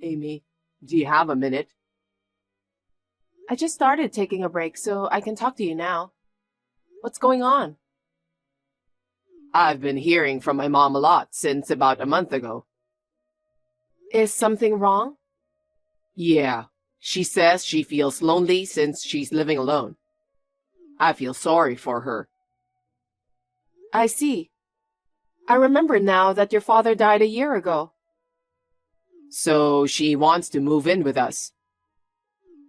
Amy, do you have a minute? I just started taking a break, so I can talk to you now. What's going on? I've been hearing from my mom a lot since about a month ago. Is something wrong? Yeah, she says she feels lonely since she's living alone. I feel sorry for her. I see. I remember now that your father died a year ago. So she wants to move in with us.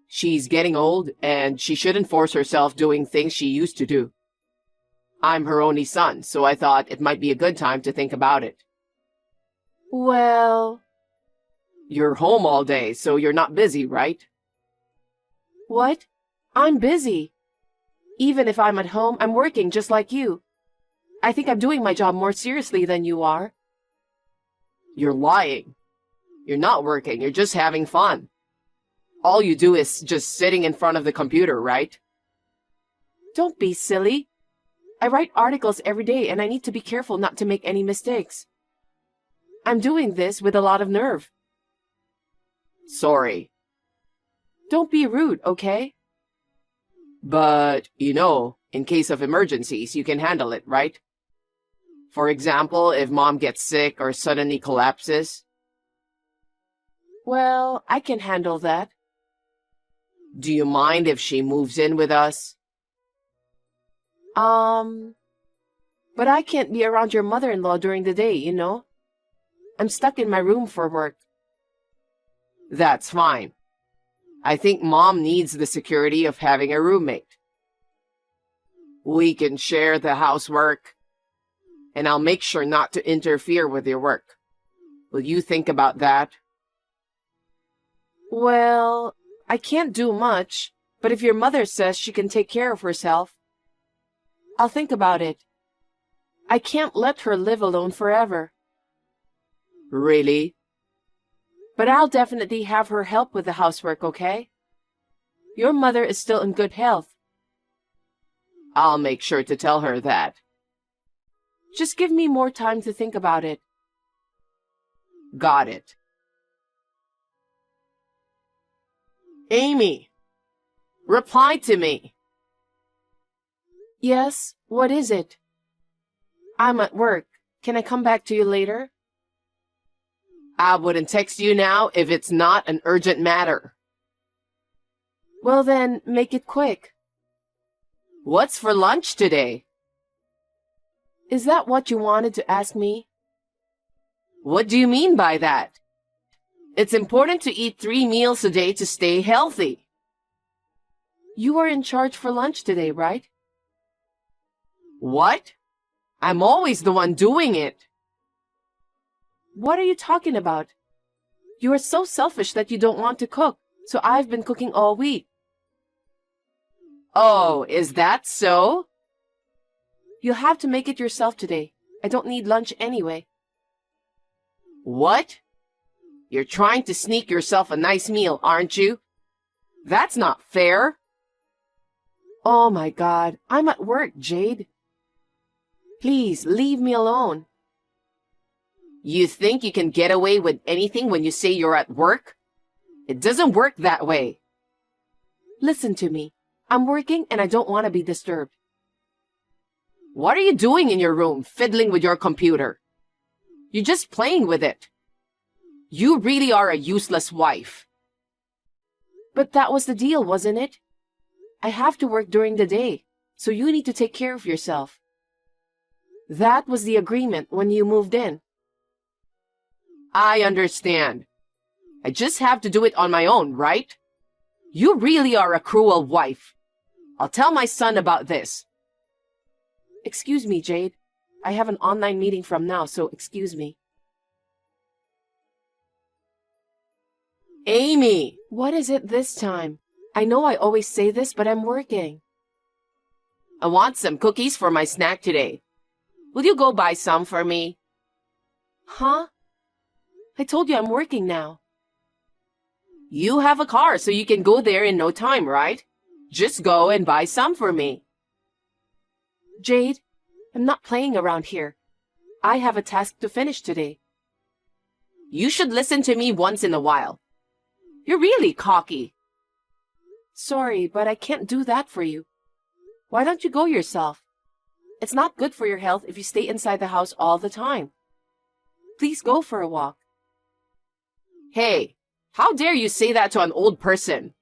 She's getting old, and she shouldn't force herself doing things she used to do. I'm her only son, so I thought it might be a good time to think about it. Well... You're home all day, so you're not busy, right? What? I'm busy. Even if I'm at home, I'm working just like you. I think I'm doing my job more seriously than you are. You're lying. You're not working, you're just having fun. All you do is just sitting in front of the computer, right? Don't be silly. I write articles every day and I need to be careful not to make any mistakes. I'm doing this with a lot of nerve. Sorry. Don't be rude, okay? But, in case of emergencies, you can handle it, right? For example, if mom gets sick or suddenly collapses. Well, I can handle that. Do you mind if she moves in with us? But I can't be around your mother-in-law during the day, you know? I'm stuck in my room for work. That's fine. I think mom needs the security of having a roommate. We can share the housework, and I'll make sure not to interfere with your work. Will you think about that? Well, I can't do much, but if your mother says she can take care of herself, I'll think about it. I can't let her live alone forever. Really? But I'll definitely have her help with the housework, okay? Your mother is still in good health. I'll make sure to tell her that. Just give me more time to think about it. Got it. Amy, reply to me. Yes, what is it? I'm at work. Can I come back to you later? I wouldn't text you now if it's not an urgent matter. Well then, make it quick. What's for lunch today? Is that what you wanted to ask me? What do you mean by that? It's important to eat 3 meals a day to stay healthy. You are in charge for lunch today, right? What? I'm always the one doing it. What are you talking about? You are so selfish that you don't want to cook, so I've been cooking all week. Oh, is that so? You'll have to make it yourself today. I don't need lunch anyway. What? You're trying to sneak yourself a nice meal, aren't you? That's not fair. Oh my God, I'm at work, Jade. Please, leave me alone. You think you can get away with anything when you say you're at work? It doesn't work that way. Listen to me. I'm working and I don't want to be disturbed. What are you doing in your room, fiddling with your computer? You're just playing with it. You really are a useless wife. But that was the deal, wasn't it? I have to work during the day, so you need to take care of yourself. That was the agreement when you moved in. I understand. I just have to do it on my own, right? You really are a cruel wife. I'll tell my son about this. Excuse me, Jade. I have an online meeting from now, so excuse me. Amy! What is it this time? I know I always say this, but I'm working. I want some cookies for my snack today. Will you go buy some for me? Huh? I told you I'm working now. You have a car, so you can go there in no time, right? Just go and buy some for me. Jade, I'm not playing around here. I have a task to finish today. You should listen to me once in a while. You're really cocky. Sorry, but I can't do that for you. Why don't you go yourself? It's not good for your health if you stay inside the house all the time. Please go for a walk. Hey, how dare you say that to an old person?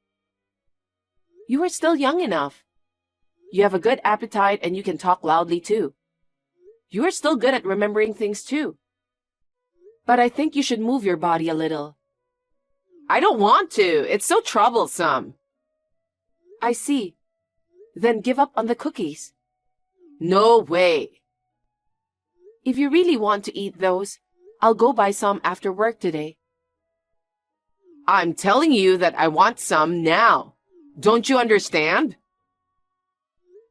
You are still young enough. You have a good appetite and you can talk loudly too. You are still good at remembering things too. But I think you should move your body a little. I don't want to. It's so troublesome. I see. Then give up on the cookies. No way. If you really want to eat those, I'll go buy some after work today. I'm telling you that I want some now. Don't you understand?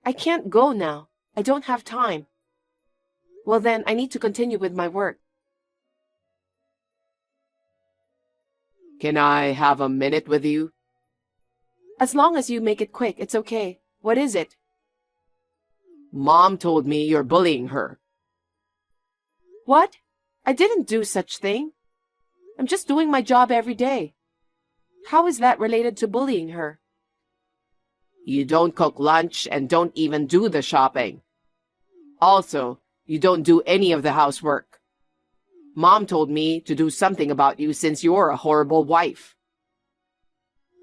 I can't go now. I don't have time. Well then, I need to continue with my work. Can I have a minute with you? As long as you make it quick, it's okay. What is it? Mom told me you're bullying her. What? I didn't do such thing. I'm just doing my job every day. How is that related to bullying her? You don't cook lunch and don't even do the shopping. Also, you don't do any of the housework. Mom told me to do something about you since you're a horrible wife.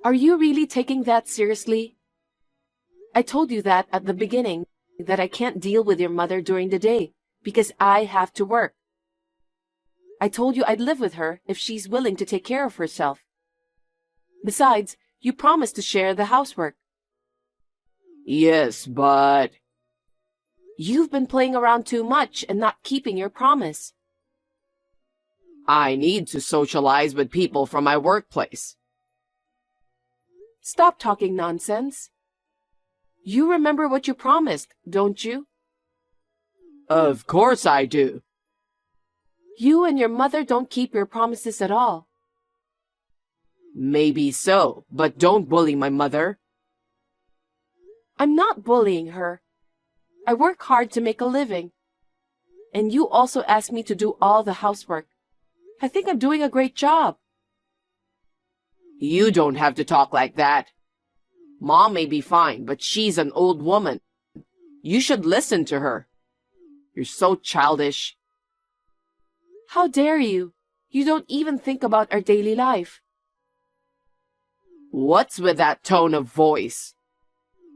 Are you really taking that seriously? I told you that at the beginning, that I can't deal with your mother during the day because I have to work. I told you I'd live with her if she's willing to take care of herself. Besides, you promised to share the housework. Yes, but... You've been playing around too much and not keeping your promise. I need to socialize with people from my workplace. Stop talking nonsense. You remember what you promised, don't you? Of course I do. You and your mother don't keep your promises at all. Maybe so, but don't bully my mother. I'm not bullying her. I work hard to make a living. And you also asked me to do all the housework. I think I'm doing a great job. You don't have to talk like that. Mom may be fine, but she's an old woman. You should listen to her. You're so childish. How dare you? You don't even think about our daily life. What's with that tone of voice?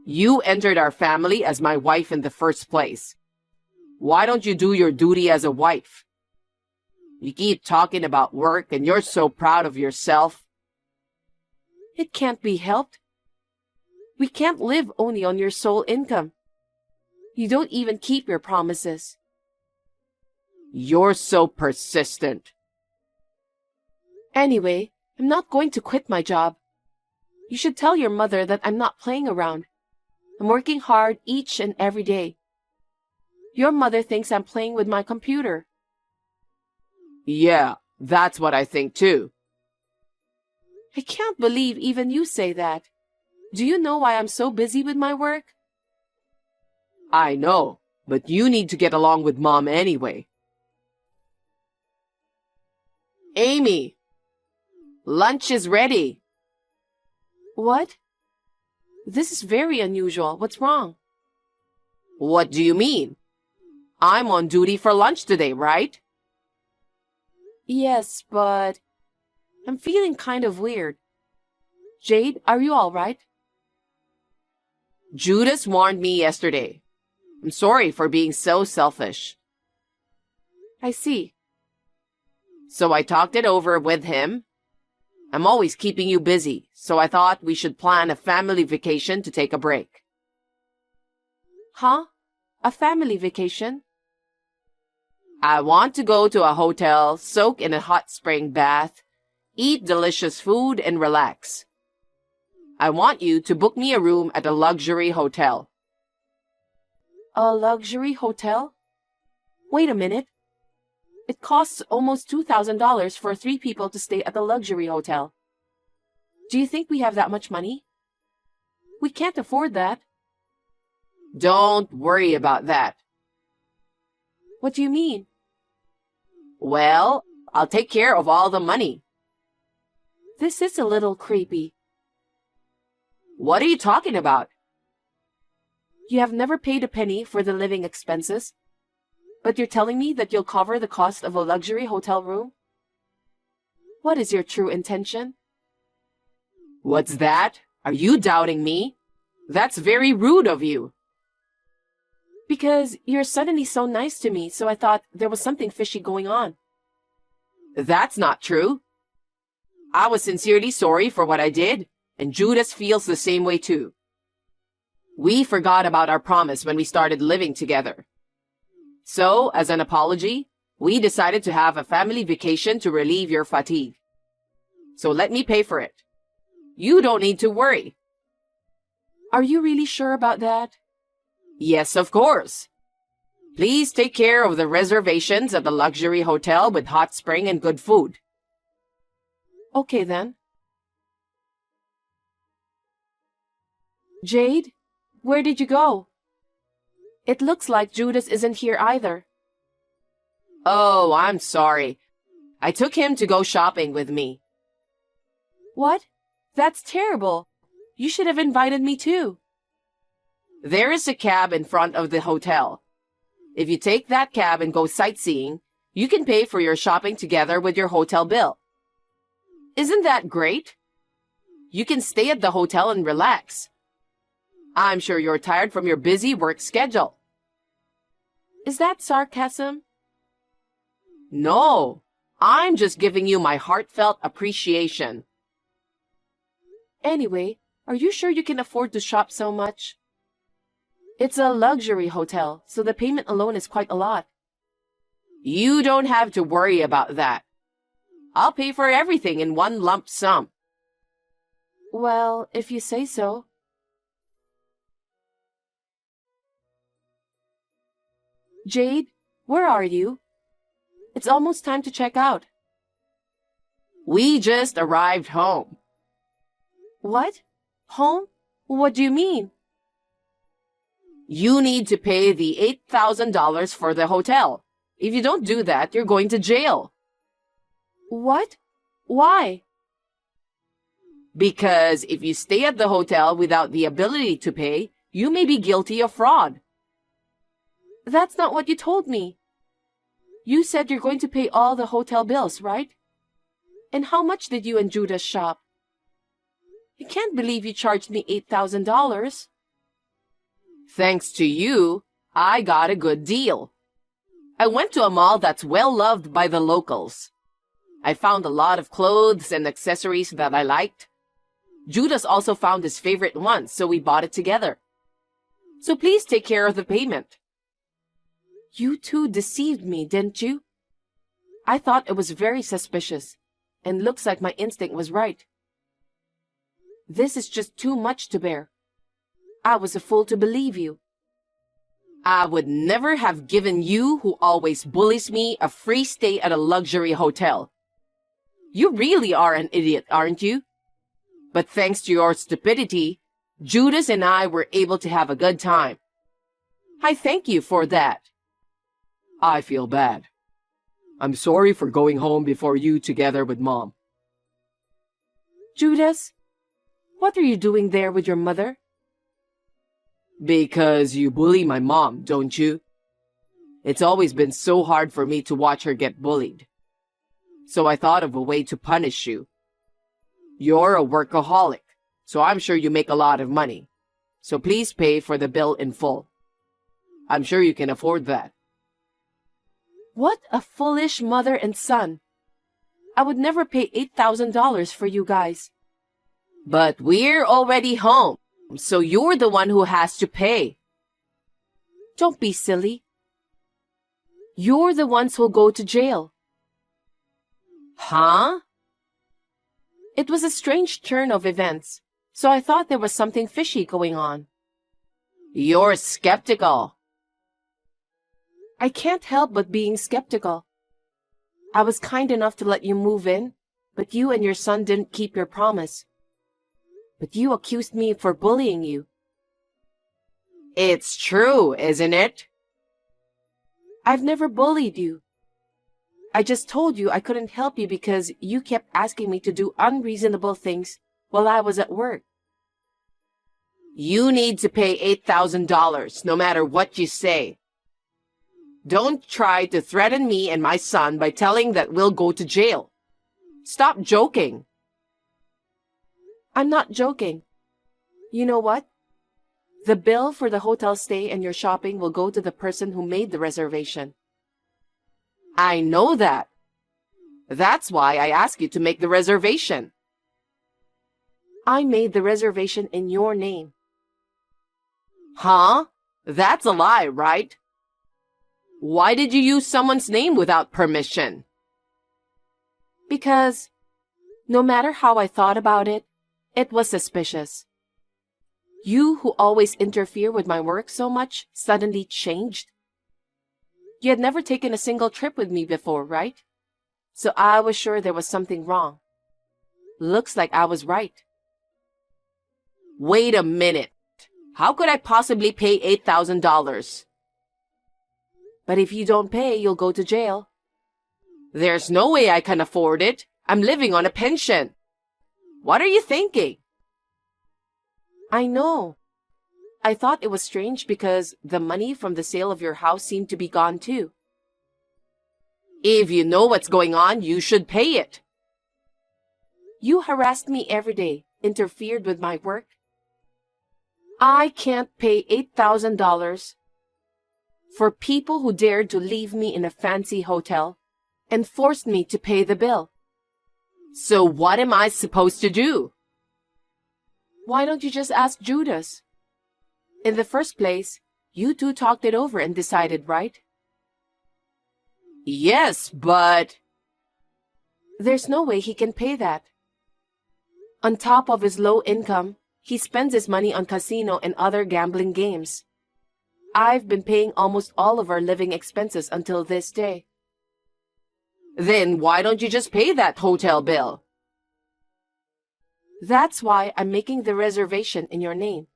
You entered our family as my wife in the first place. Why don't you do your duty as a wife? You keep talking about work and you're so proud of yourself. It can't be helped. We can't live only on your sole income. You don't even keep your promises. You're so persistent. Anyway, I'm not going to quit my job. You should tell your mother that I'm not playing around. I'm working hard each and every day. Your mother thinks I'm playing with my computer. Yeah, that's what I think too. I can't believe even you say that. Do you know why I'm so busy with my work? I know, but you need to get along with Mom anyway. Amy, lunch is ready. What? This is very unusual. What's wrong? What do you mean? I'm on duty for lunch today, right? Yes, but I'm feeling kind of weird. Jade, are you all right? Judas warned me yesterday. I'm sorry for being so selfish. I see. So I talked it over with him. I'm always keeping you busy, so I thought we should plan a family vacation to take a break. Huh? A family vacation? I want to go to a hotel, soak in a hot spring bath, eat delicious food, and relax. I want you to book me a room at a luxury hotel. A luxury hotel? Wait a minute. It costs almost $2,000 for 3 people to stay at a luxury hotel. Do you think we have that much money? We can't afford that. Don't worry about that. What do you mean? Well, I'll take care of all the money. This is a little creepy. What are you talking about? You have never paid a penny for the living expenses, but you're telling me that you'll cover the cost of a luxury hotel room? What is your true intention? What's that? Are you doubting me? That's very rude of you. Because you're suddenly so nice to me, so I thought there was something fishy going on. That's not true. I was sincerely sorry for what I did, and Judas feels the same way too. We forgot about our promise when we started living together. So, as an apology, we decided to have a family vacation to relieve your fatigue. So let me pay for it. You don't need to worry. Are you really sure about that? Yes, of course. Please take care of the reservations at the luxury hotel with hot spring and good food. Okay then. Jade, where did you go? It looks like Judas isn't here either. Oh, I'm sorry. I took him to go shopping with me. What? That's terrible. You should have invited me too. There is a cab in front of the hotel. If you take that cab and go sightseeing, you can pay for your shopping together with your hotel bill. Isn't that great? You can stay at the hotel and relax. I'm sure you're tired from your busy work schedule. Is that sarcasm? No, I'm just giving you my heartfelt appreciation. Anyway, are you sure you can afford to shop so much? It's a luxury hotel, so the payment alone is quite a lot. You don't have to worry about that. I'll pay for everything in one lump sum. Well, if you say so. Jade, where are you? It's almost time to check out. We just arrived home. What? Home? What do you mean? You need to pay the $8,000 for the hotel. If you don't do that, you're going to jail. What? Why? Because if you stay at the hotel without the ability to pay, you may be guilty of fraud. That's not what you told me. You said you're going to pay all the hotel bills, right? And how much did you and Judas shop? I can't believe you charged me $8,000. Thanks to you, I got a good deal. I went to a mall that's well loved by the locals. I found a lot of clothes and accessories that I liked. Judas also found his favorite one, so we bought it together. So please take care of the payment. You two deceived me, didn't you? I thought it was very suspicious, and looks like my instinct was right. This is just too much to bear. I was a fool to believe you. I would never have given you, who always bullies me, a free stay at a luxury hotel. You really are an idiot, aren't you? But thanks to your stupidity, Judas and I were able to have a good time. I thank you for that. I feel bad. I'm sorry for going home before you together with Mom. Judas, what are you doing there with your mother? Because you bully my mom, don't you? It's always been so hard for me to watch her get bullied. So I thought of a way to punish you. You're a workaholic, so I'm sure you make a lot of money. So please pay for the bill in full. I'm sure you can afford that. What a foolish mother and son. I would never pay $8,000 for you guys. But we're already home, so you're the one who has to pay. Don't be silly. You're the ones who'll go to jail. Huh? It was a strange turn of events, so I thought there was something fishy going on. You're skeptical. I can't help but being skeptical. I was kind enough to let you move in, but you and your son didn't keep your promise. But you accused me for bullying you. It's true, isn't it? I've never bullied you. I just told you I couldn't help you because you kept asking me to do unreasonable things while I was at work. You need to pay $8,000, no matter what you say. Don't try to threaten me and my son by telling that we'll go to jail. Stop joking. I'm not joking. You know what? The bill for the hotel stay and your shopping will go to the person who made the reservation. I know that. That's why I asked you to make the reservation. I made the reservation in your name. Huh? That's a lie, right? Why did you use someone's name without permission? Because no matter how I thought about it, it was suspicious. You, who always interfere with my work so much, suddenly changed. You had never taken a single trip with me before, right? So I was sure there was something wrong. Looks like I was right. Wait a minute. How could I possibly pay $8,000? But if you don't pay, you'll go to jail. There's no way I can afford it. I'm living on a pension. What are you thinking? I know. I thought it was strange because the money from the sale of your house seemed to be gone too. If you know what's going on, you should pay it. You harassed me every day, interfered with my work. I can't pay $8,000 for people who dared to leave me in a fancy hotel and forced me to pay the bill. So what am I supposed to do? Why don't you just ask Judas? In the first place, you two talked it over and decided, right? Yes, but... There's no way he can pay that. On top of his low income, he spends his money on casino and other gambling games. I've been paying almost all of our living expenses until this day. Then why don't you just pay that hotel bill? That's why I'm making the reservation in your name.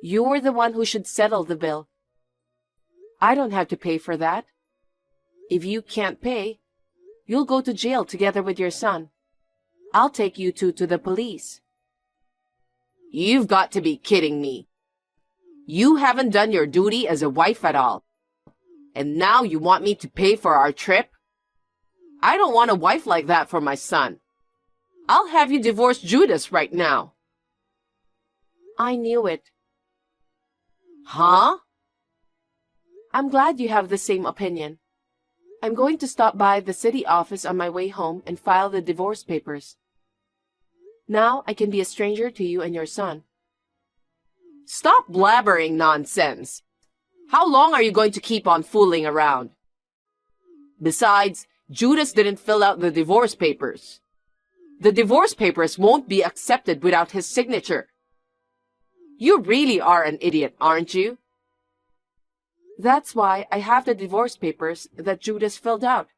You're the one who should settle the bill. I don't have to pay for that. If you can't pay, you'll go to jail together with your son. I'll take you two to the police. You've got to be kidding me. You haven't done your duty as a wife at all. And now you want me to pay for our trip? I don't want a wife like that for my son. I'll have you divorce Judas right now. I knew it. Huh? I'm glad you have the same opinion. I'm going to stop by the city office on my way home and file the divorce papers. Now I can be a stranger to you and your son. Stop blabbering nonsense. How long are you going to keep on fooling around? Besides, Judas didn't fill out the divorce papers. The divorce papers won't be accepted without his signature. You really are an idiot, aren't you? That's why I have the divorce papers that Judas filled out.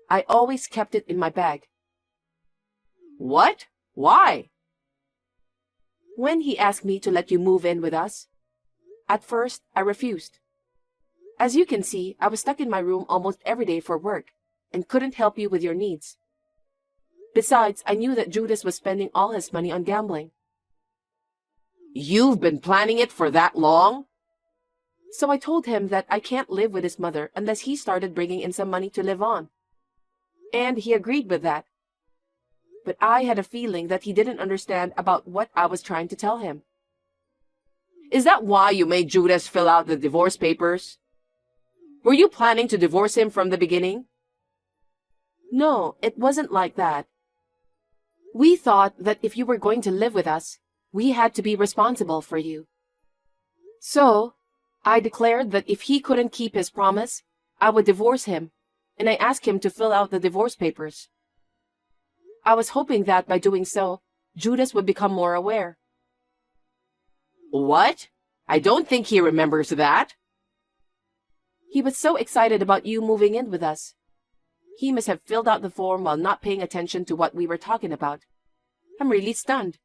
I always kept it in my bag. What? Why? When he asked me to let you move in with us, at first I refused. As you can see, I was stuck in my room almost every day for work and couldn't help you with your needs. Besides, I knew that Judas was spending all his money on gambling. You've been planning it for that long? So I told him that I can't live with his mother unless he started bringing in some money to live on. And he agreed with that. But I had a feeling that he didn't understand about what I was trying to tell him. Is that why you made Judas fill out the divorce papers? Were you planning to divorce him from the beginning? No, it wasn't like that. We thought that if you were going to live with us, we had to be responsible for you. So, I declared that if he couldn't keep his promise, I would divorce him, and I asked him to fill out the divorce papers. I was hoping that by doing so, Judas would become more aware. What? I don't think he remembers that. He was so excited about you moving in with us. He must have filled out the form while not paying attention to what we were talking about. I'm really stunned.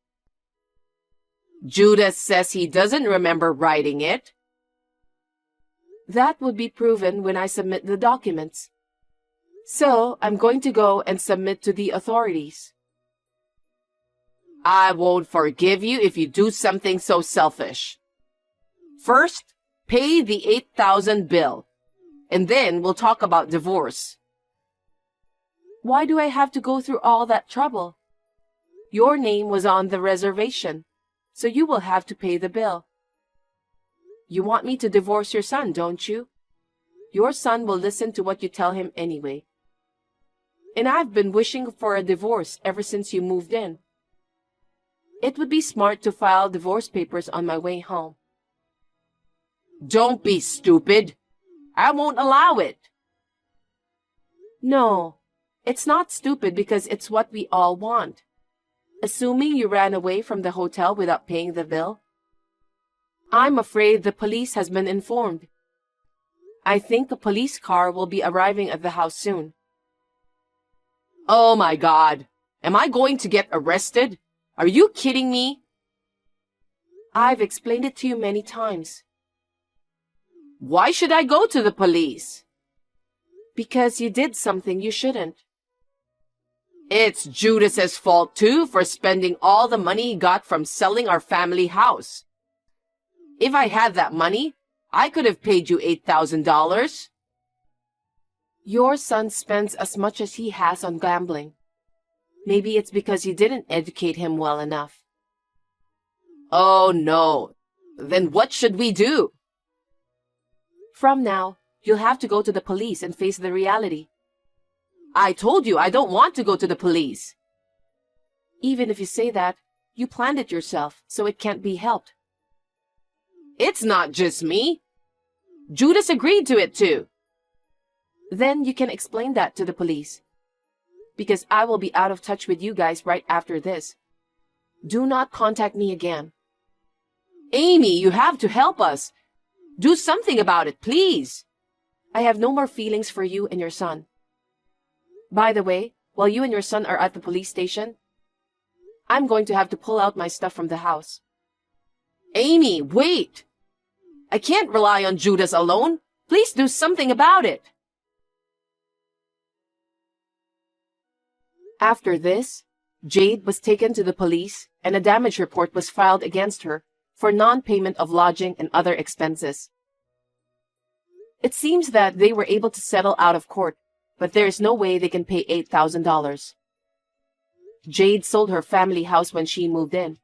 Judas says he doesn't remember writing it. That would be proven when I submit the documents. So I'm going to go and submit to the authorities. I won't forgive you if you do something so selfish. First, pay the 8,000 bill, and then we'll talk about divorce. Why do I have to go through all that trouble? Your name was on the reservation, so you will have to pay the bill. You want me to divorce your son, don't you? Your son will listen to what you tell him anyway. And I've been wishing for a divorce ever since you moved in. It would be smart to file divorce papers on my way home. Don't be stupid. I won't allow it. No, it's not stupid because it's what we all want. Assuming you ran away from the hotel without paying the bill. I'm afraid the police has been informed. I think a police car will be arriving at the house soon. Oh my God. Am I going to get arrested? Are you kidding me? I've explained it to you many times. Why should I go to the police? Because you did something you shouldn't. It's Judas's fault too for spending all the money he got from selling our family house. If I had that money, I could have paid you $8,000. Your son spends as much as he has on gambling. Maybe it's because you didn't educate him well enough. Oh no. Then what should we do? From now, you'll have to go to the police and face the reality. I told you I don't want to go to the police. Even if you say that, you planned it yourself, so it can't be helped. It's not just me. Judas agreed to it too. Then you can explain that to the police. Because I will be out of touch with you guys right after this. Do not contact me again. Amy, you have to help us. Do something about it, please. I have no more feelings for you and your son. By the way, while you and your son are at the police station, I'm going to have to pull out my stuff from the house. Amy, wait. I can't rely on Judas alone. Please do something about it. After this, Jade was taken to the police and a damage report was filed against her for non-payment of lodging and other expenses. It seems that they were able to settle out of court, but there is no way they can pay $8,000. Jade sold her family house when she moved in,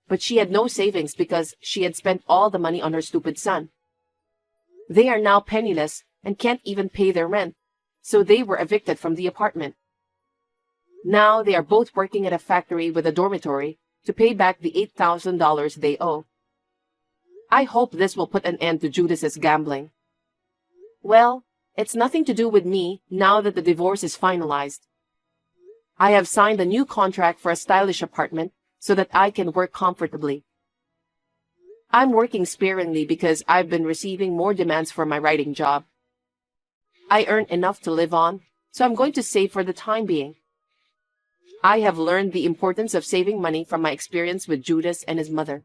but she had no savings because she had spent all the money on her stupid son. They are now penniless and can't even pay their rent, so they were evicted from the apartment. Now they are both working at a factory with a dormitory to pay back the $8,000 they owe. I hope this will put an end to Judas's gambling. Well, it's nothing to do with me now that the divorce is finalized. I have signed a new contract for a stylish apartment so that I can work comfortably. I'm working sparingly because I've been receiving more demands for my writing job. I earn enough to live on, so I'm going to save for the time being. I have learned the importance of saving money from my experience with Judas and his mother.